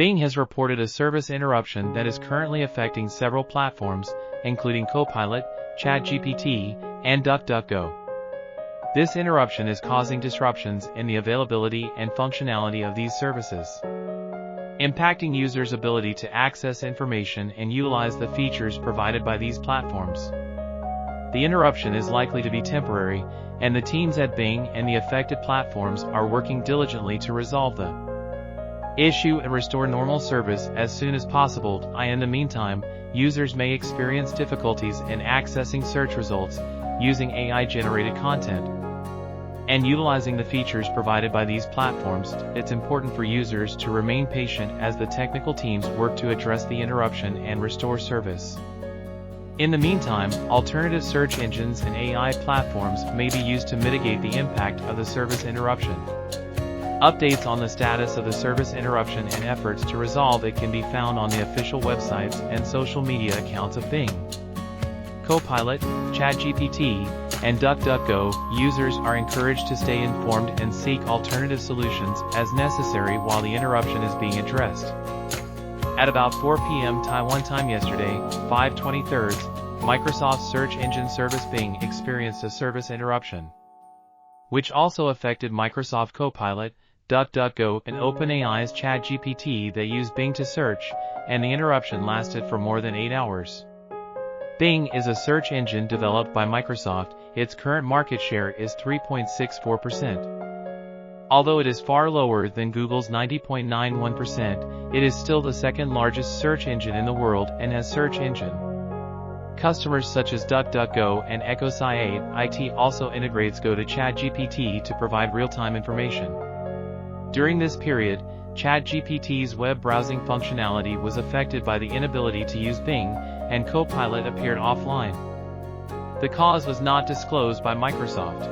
Bing has reported a service interruption that is currently affecting several platforms, including Copilot, ChatGPT, and DuckDuckGo. This interruption is causing disruptions in the availability and functionality of these services, impacting users' ability to access information and utilize the features provided by these platforms. The interruption is likely to be temporary, and the teams at Bing and the affected platforms are working diligently to resolve the issue and restore normal service as soon as possible. In the meantime, users may experience difficulties in accessing search results, using AI-generated content, and utilizing the features provided by these platforms. It's important for users to remain patient as the technical teams work to address the interruption and restore service. In the meantime, alternative search engines and AI platforms may be used to mitigate the impact of the service interruption. Updates on the status of the service interruption and efforts to resolve it can be found on the official websites and social media accounts of Bing, Copilot, ChatGPT, and DuckDuckGo. Users are encouraged to stay informed and seek alternative solutions as necessary while the interruption is being addressed. At about 4 p.m. Taiwan time yesterday, 5/23, Microsoft's search engine service Bing experienced a service interruption, which also affected Microsoft Copilot, DuckDuckGo, and OpenAI's ChatGPT that use Bing to search, and the interruption lasted for more than 8 hours. Bing is a search engine developed by Microsoft. Its current market share is 3.64%. Although it is far lower than Google's 90.91%, it is still the second largest search engine in the world and has search engine customers such as DuckDuckGo and EchoSci8. It also integrates Go to ChatGPT to provide real-time information. During this period, ChatGPT's web browsing functionality was affected by the inability to use Bing, and Copilot appeared offline. The cause was not disclosed by Microsoft.